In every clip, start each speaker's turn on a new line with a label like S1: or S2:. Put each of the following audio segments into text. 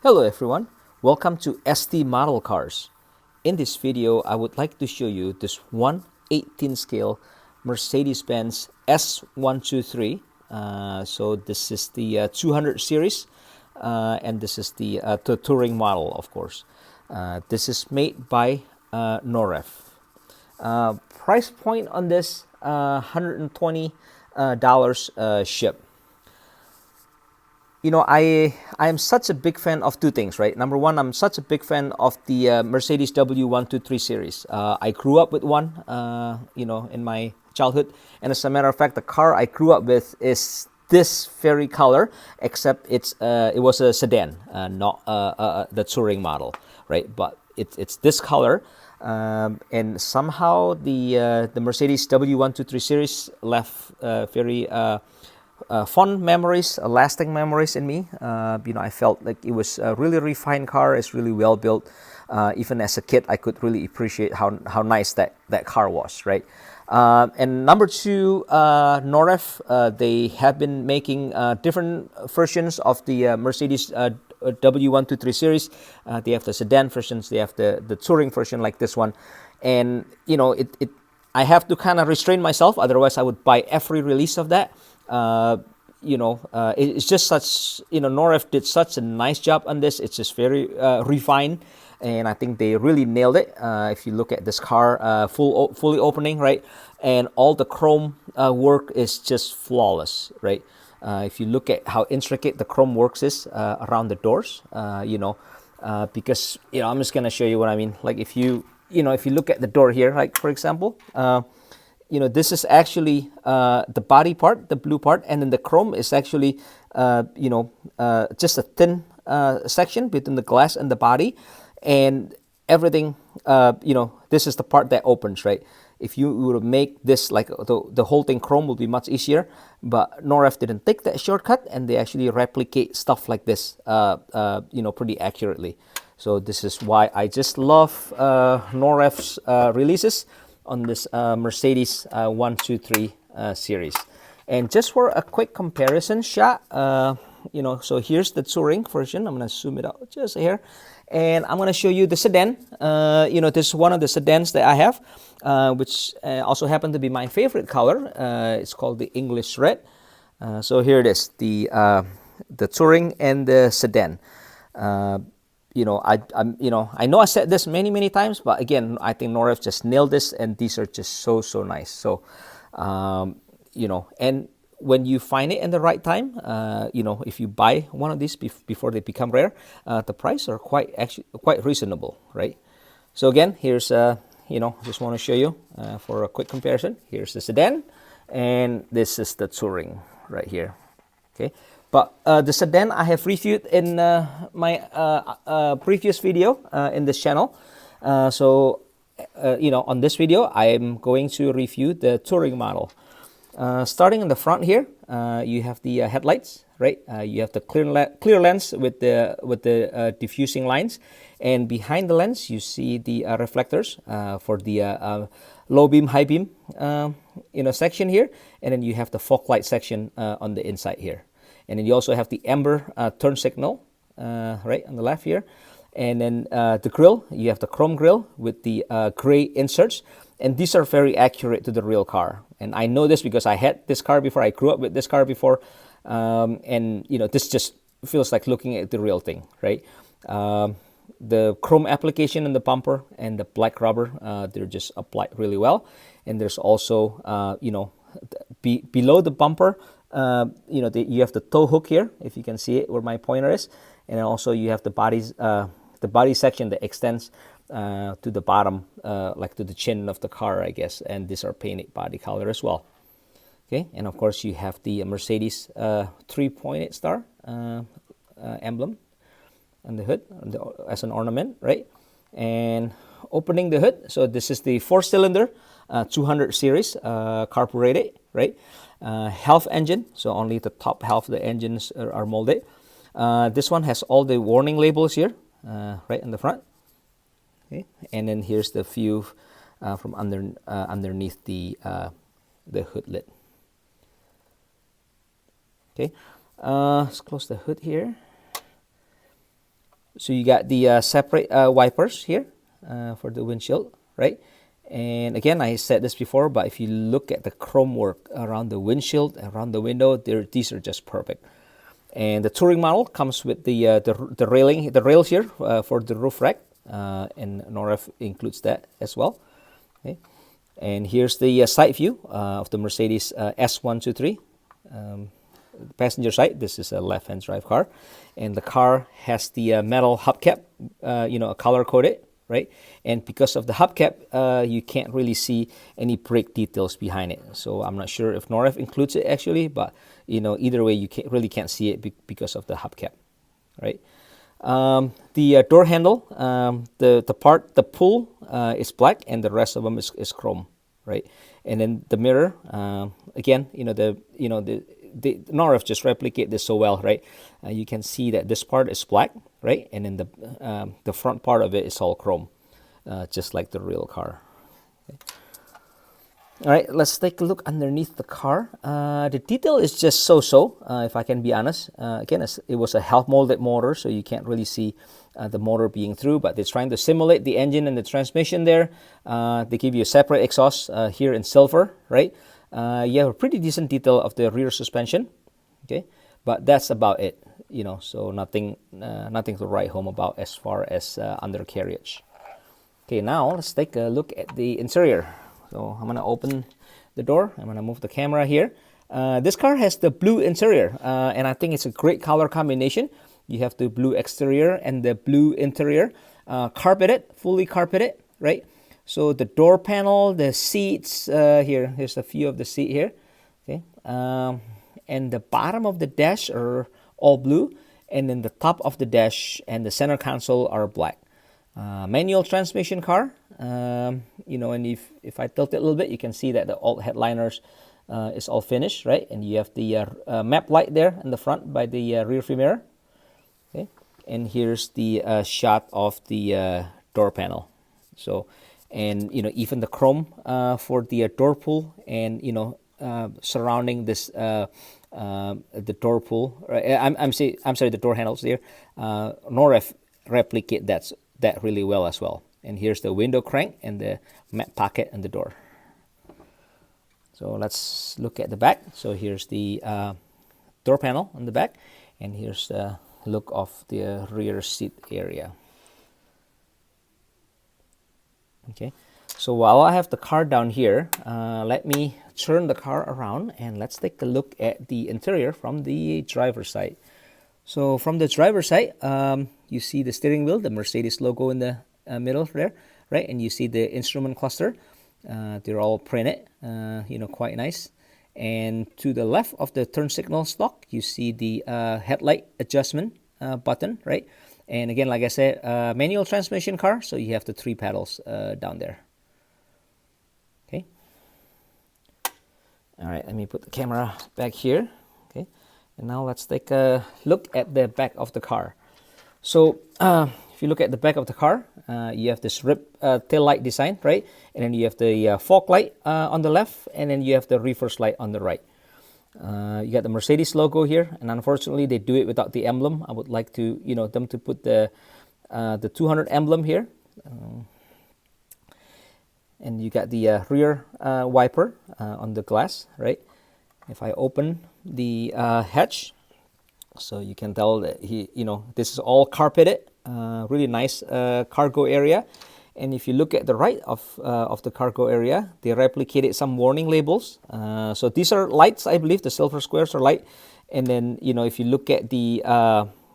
S1: Hello everyone, welcome to ST Model Cars. In this video, I would like to show you this 1/18 scale Mercedes-Benz S123. So this is the 200 series, and this is the touring model, of course. This is made by Norev. Price point on this, $120 ship. You know, I am such a big fan of two things, right? Number one, I'm such a big fan of the Mercedes W123 series. I grew up with one, in my childhood. And as a matter of fact, the car I grew up with is this very color, except it was a sedan, not the touring model, right? But it's this color. And somehow the Mercedes W123 series left very fond memories, lasting memories in me. I felt like it was a really refined car. It's really well built. Even as a kid, I could really appreciate how nice that car was, right? And number two, Norev, they have been making different versions of the Mercedes W123 series. They have the sedan versions, they have the touring version like this one. And, I have to kind of restrain myself, otherwise I would buy every release of that. It's just such, Norev did such a nice job on this. It's just very refined, and I think they really nailed it. If you look at this car, fully opening, right, and all the chrome work is just flawless, right. If you look at how intricate the chrome works is around the doors, because I'm just gonna show you what I mean. Like if you look at the door here, like for example. This is actually the body part, the blue part, and then the chrome is actually, just a thin section between the glass and the body, and everything, this is the part that opens, right? If you were to make this like the whole thing chrome would be much easier, but Norev didn't take that shortcut, and they actually replicate stuff like this, pretty accurately. So this is why I just love Norev's releases on this Mercedes 123 series. And just for a quick comparison shot, so here's the touring version. I'm going to zoom it out just here. And I'm going to show you the sedan. This is one of the sedans that I have, which also happened to be my favorite color. It's called the English Red. So here it is, the touring and the sedan. I know I said this many times, but again, I think Norev just nailed this, and these are just so nice. So, and when you find it in the right time, if you buy one of these before they become rare, the price are quite reasonable, right? So again, here's just want to show you for a quick comparison. Here's the sedan, and this is the touring right here. Okay. But the sedan I have reviewed in my previous video in this channel. On this video, I am going to review the touring model. Starting in the front here, you have the headlights, right? You have the clear lens with the diffusing lines, and behind the lens you see the reflectors for the low beam, high beam, section here, and then you have the fog light section on the inside here. And then you also have the amber turn signal right on the left here. And then the grille, you have the chrome grille with the gray inserts. And these are very accurate to the real car. And I know this because I had this car before. I grew up with this car before. This just feels like looking at the real thing, right? The chrome application in the bumper and the black rubber, they're just applied really well. And there's also, below the bumper, you have the tow hook here, if you can see it where my pointer is, and then also you have the body section that extends to the bottom, like to the chin of the car, I guess. And these are painted body color as well. Okay, and of course you have the Mercedes 3-pointed star emblem on the hood as an ornament, right? And opening the hood, so this is the 4-cylinder 200 series carbureted, right? Half engine, so only the top half of the engines are molded. This one has all the warning labels here, right in the front. Okay, and then here's the view from underneath the hood lid. Okay, let's close the hood here. So you got the separate wipers here for the windshield, right? And again, I said this before, but if you look at the chrome work around the windshield, around the window, these are just perfect. And the touring model comes with the railing, the rails here for the roof rack, and Norev includes that as well. Okay. And here's the side view of the Mercedes S123. Passenger side, this is a left-hand drive car, and the car has the metal hubcap, color coded, right? And because of the hubcap, you can't really see any brake details behind it. So I'm not sure if Norev includes it actually, but either way, you really can't see it because of the hubcap, right? The door handle, the pull is black, and the rest of them is chrome, right? And then the mirror, again, the Norev just replicate this so well, right? You can see that this part is black, right? And then the front part of it is all chrome, just like the real car. Okay. All right, let's take a look underneath the car. The detail is just so-so, if I can be honest. Again, it was a half-molded motor, so you can't really see the motor being through, but they're trying to simulate the engine and the transmission there. They give you a separate exhaust here in silver, right? You have a pretty decent detail of the rear suspension, okay? But that's about it, so nothing to write home about as far as undercarriage. Okay, now let's take a look at the interior. So I'm going to open the door. I'm going to move the camera here. This car has the blue interior, and I think it's a great color combination. You have the blue exterior and the blue interior, carpeted, fully carpeted, right? So the door panel, the seats, here's a few of the seat here, okay? And the bottom of the dash are all blue, and then the top of the dash and the center console are black. Manual transmission car, and if I tilt it a little bit, you can see that the alt headliners is all finished, right? And you have the map light there in the front by the rear view mirror, okay? And here's the shot of the door panel. So, and even the chrome for the door pull, and surrounding this the door pull. I'm sorry, the door handles there. Norev replicate that really well as well. And here's the window crank and the map pocket and the door. So let's look at the back. So here's the door panel on the back, and here's the look of the rear seat area. Okay, so while I have the car down here, let me turn the car around and let's take a look at the interior from the driver's side. So from the driver's side, you see the steering wheel, the Mercedes logo in the middle there, right? And you see the instrument cluster. They're all printed, quite nice. And to the left of the turn signal stalk, you see the headlight adjustment button, right? And again, like I said, manual transmission car, so you have the 3 pedals down there. Okay. All right, let me put the camera back here. Okay. And now let's take a look at the back of the car. So if you look at the back of the car, you have this rib tail light design, right? And then you have the fog light on the left, and then you have the reverse light on the right. You got the Mercedes logo here, and unfortunately they do it without the emblem. I would like to, them to put the 200 emblem here. And you got the rear wiper on the glass, right? If I open the hatch, so you can tell that this is all carpeted, really nice cargo area. And if you look at the right of the cargo area, they replicated some warning labels. So these are lights, I believe. The silver squares are light. And then if you look at the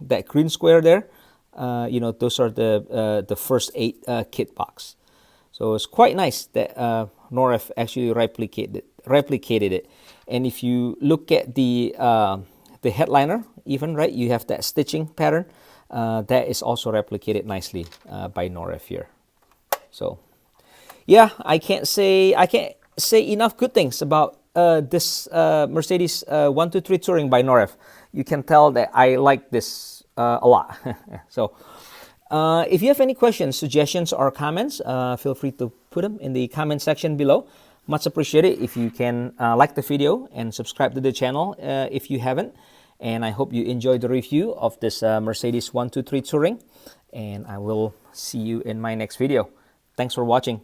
S1: that green square there, those are the first 8 kit box. So it's quite nice that Norev actually replicated it. And if you look at the headliner, even, right, you have that stitching pattern that is also replicated nicely by Norev here. So, yeah, I can't say enough good things about this Mercedes 123 Touring by Norev. You can tell that I like this a lot. So, if you have any questions, suggestions, or comments, feel free to put them in the comment section below. Much appreciated if you can like the video and subscribe to the channel if you haven't. And I hope you enjoyed the review of this Mercedes 123 Touring, and I will see you in my next video. Thanks for watching.